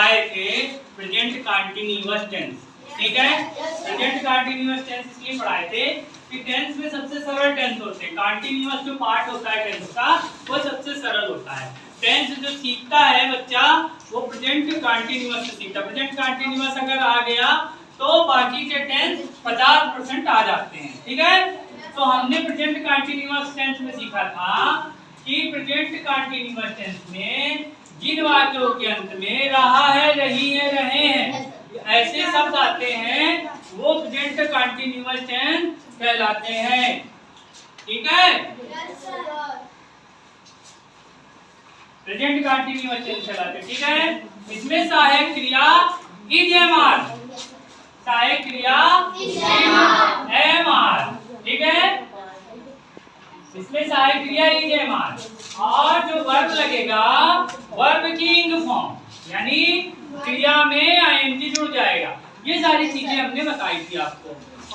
पढ़ाए थे present continuous tense, ठीक है। प्रेजेंट कंटीन्यूअस टेंस इसलिए पढ़ाए थे कि टेंस में सबसे सरल टेंस होते हैं, कंटीन्यूअस जो पार्ट होता है टेंस का वो सबसे सरल होता है। टेंस जो सीखता है बच्चा वो प्रेजेंट कंटीन्यूअस से सीखता है। प्रेजेंट कंटीन्यूअस अगर आ गया तो बाकी के टेंस 50% आ जाते हैं, ठीक है। तो हमने प्रेजेंट कंटीन्यूअस टेंस में सीखा था कि प्रेजेंट कंटीन्यूअस टेंस में जिन वाक्यों के अंत में रहा है, रही है, रहे हैं ऐसे शब्द आते हैं वो प्रेजेंट कंटीन्यूअस टेंस कहलाते हैं, ठीक है। प्रेजेंट कंटीन्यूअस टेंस कहलाते हैं, ठीक है। इसमें सहायक क्रिया इज एम आर, सहायक क्रिया एम आर, ठीक है। इसमें सहायक क्रिया इज एम आर और जो वर्ब लगेगा वर्ब की इंग फॉर्म, यानी क्रिया में आईएनजी जुड़ जाएगा। ये सारी चीजें हमने बताई थी आपको।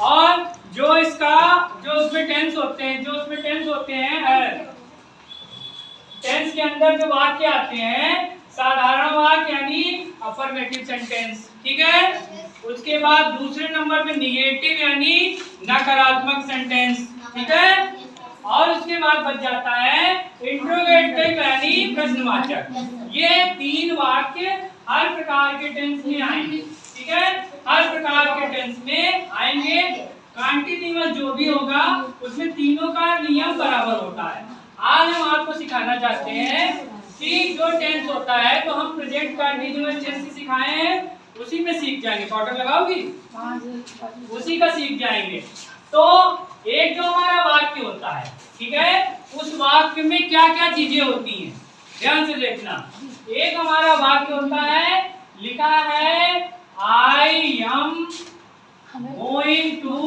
और जो इसका जो उसमें टेंस होते हैं, जो उसमें टेंस होते हैं, टेंस के अंदर जो वाक्य आते हैं साधारण वाक्य यानी अफर्मेटिव सेंटेंस, ठीक है। उसके बाद दूसरे नंबर पे निगेटिव यानी नकारात्मक सेंटेंस, ठीक है। और उसके बाद बच जाता है इंट्रोगेटिव यानी प्रश्नवाचक। ये तीन वाक्य हर प्रकार के टेंस में आएंगे, ठीक है। हर प्रकार के टेंस में आएंगे। कंटीन्यूअस जो भी होगा उसमें तीनों का नियम बराबर होता है। आज हम आपको सिखाना चाहते हैं कि जो टेंस होता है तो हम प्रेजेंट कंटीन्यूअस टेंस की सिखाए हैं उसी में सीख जाएंगे। पाउडर लगाओगी? उसी का सीख जाएंगे। तो एक जो हमारा वाक्य होता है, ठीक है, उस वाक्य में क्या क्या चीजें होती हैं ध्यान से देखना। एक हमारा वाक्य होता है, लिखा है आई एम गोइंग टू,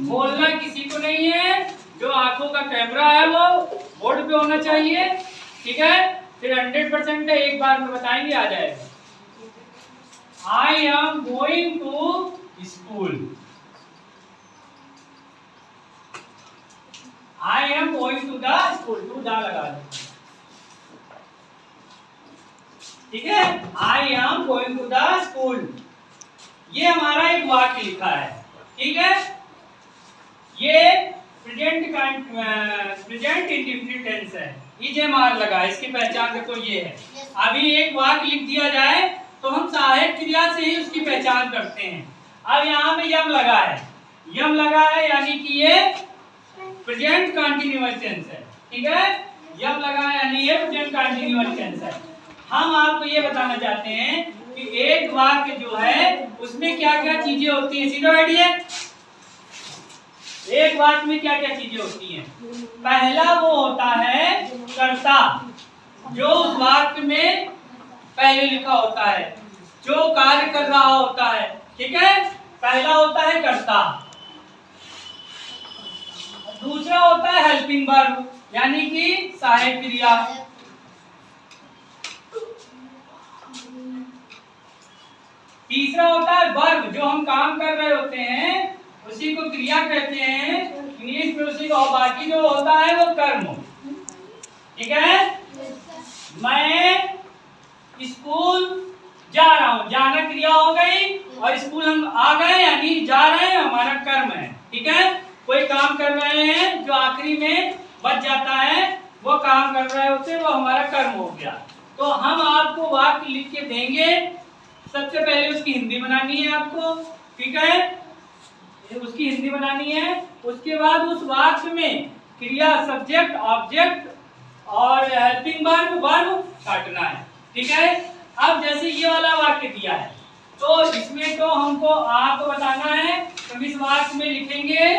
बोलना किसी को नहीं है, जो आंखों का कैमरा है वो बोर्ड पे होना चाहिए, ठीक है। फिर 100% है, एक बार में बताएंगे आ जाएगा। I am going to school, I am going to the school, to the लगा दो, ठीक है। I am going to the school, ये हमारा एक वाक्य लिखा है, ठीक है। ये प्रेजेंट इंडेफिनिट टेंस है, इजेमार लगा, इसकी पहचान देखो ये है। अभी एक वाक्य लिख दिया जाए तो हम सहायक क्रिया से ही उसकी पहचान करते हैं। अब यहाँ पे यम लगा है, यम लगा है यानी कि ये प्रेजेंट कंटीन्यूअस टेंस है, ठीक है। यम लगा है यानी ये प्रेजेंट कंटीन्यूअस टेंस है। हम आपको ये बताना चाहते हैं कि एक वाक्य जो है उसमें क्या क्या चीजें होती हैं, सीधा बैठिए। एक वाक्य में क्या क्या चीजें होती हैं? पहला वो होता है कर्ता, जो उस वाक्य में पहले लिखा होता है, जो कार्य कर रहा होता है, ठीक है। पहला होता है कर्ता। दूसरा होता है हेल्पिंग वर्ब यानी कि सहायक क्रिया। तीसरा होता है वर्ब, जो हम काम कर रहे होते हैं उसी को क्रिया कहते हैं इंग्लिश में उसी को। बाकी जो होता है वो कर्म, ठीक है। मैं स्कूल जा रहा हूँ, जाना क्रिया हो गई, और स्कूल हम आ गए यानी जा रहे हैं हमारा कर्म है, ठीक है। कोई काम कर रहे हैं जो आखिरी में बच जाता है, वो काम कर रहे होते हैं, वो हमारा कर्म हो गया। तो हम आपको वाक्य लिख के देंगे, सबसे पहले उसकी हिंदी बनानी है आपको, ठीक है। उसकी हिंदी बनानी है। उसके बाद उस वाक्य में क्रिया, सब्जेक्ट, ऑब्जेक्ट और हेल्पिंग वर्ब, वर्ब काटना है, ठीक है। अब जैसे ये वाला वाक्य दिया है तो इसमें तो हमको आपको बताना है, तो इस वाक्य में लिखेंगे,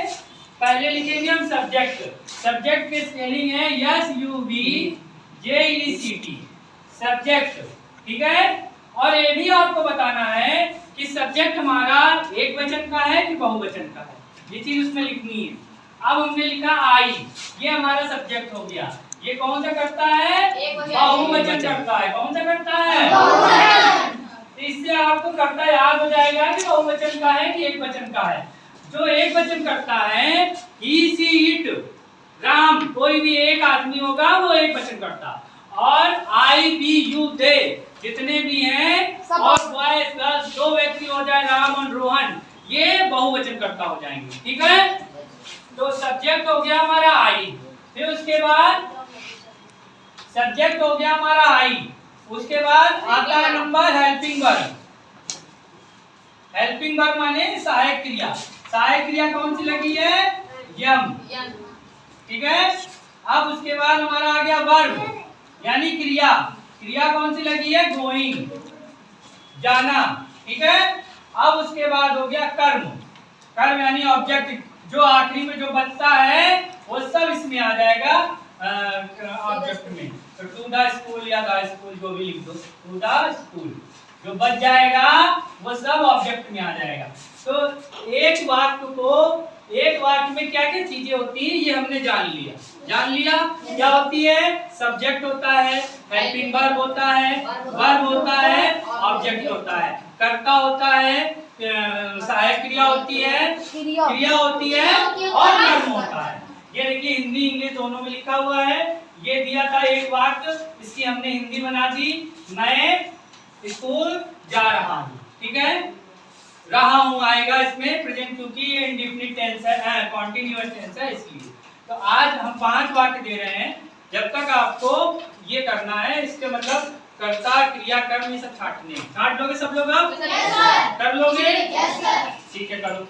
पहले लिखेंगे हम सब्जेक्ट। सब्जेक्ट की स्पेलिंग है SUBJECT, सब्जेक्ट, ठीक है। और ये भी आपको बताना है कि सब्जेक्ट हमारा एक वचन का है कि बहुवचन का है, ये चीज उसमें लिखनी है। अब हमने लिखा आई, ये हमारा सब्जेक्ट हो गया। ये कौन सा करता है? बहुवचन करता है। कौन सा करता है? तो इससे आपको करता याद हो जाएगा कि बहुवचन का है कि एक वचन का है। जो एक वचन करता है ही सी इट राम, कोई भी एक आदमी होगा वो एक वचन करता। और आई बी यू दे, जितने भी हैं वचनकर्ता हो जाएंगे। ठीक है, तो सब्जेक्ट हो गया हमारा आई, फिर उसके बाद सब्जेक्ट हो गया हमारा आई, उसके बाद आता है number helping verb. Helping verb माने सहायक क्रिया। सहायक क्रिया कौन सी लगी है? यम। ठीक है, अब उसके बाद हमारा आ गया वर्ब यानी क्रिया। क्रिया कौन सी लगी है? गोइंग, जाना। ठीक है, अब उसके बाद हो गया कर्म। कर्म यानी ऑब्जेक्ट, जो आखिरी में जो बचता है वो सब इसमें आ जाएगा ऑब्जेक्ट में। तो टू द स्कूल या द स्कूल जो भी लिख दो, टू द स्कूल, जो बच जाएगा वो सब ऑब्जेक्ट में आ जाएगा। तो एक वाक्य में क्या क्या चीजें होती है ये हमने जान लिया। क्या होती है? सब्जेक्ट होता है, हेल्पिंग वर्ब होता है, वर्ब होता है, ऑब्जेक्ट होता है, कर्ता होता है, सहायक क्रिया होती है, क्रिया होती है और कर्म होता है। ये देखिए हिंदी इंग्लिश दोनों में लिखा हुआ है। ये दिया था एक वाक्य, इसकी हमने हिंदी बना दी, मैं स्कूल जा रहा हूँ। ठीक है, रहा हूँ आएगा इसमें प्रेजेंट क्योंकि ये इंडेफिनिट टेंस है, कॉन्टिन्यूअस टेंस है इसलिए। तो आज हम 5 वाक्य दे रहे हैं, जब तक आपको ये करना है, इसके मतलब कर्ता क्रिया कर्म ये सब छांटने। छांट लोगे सब लोग? अब कर लोगे? ठीक है, करो।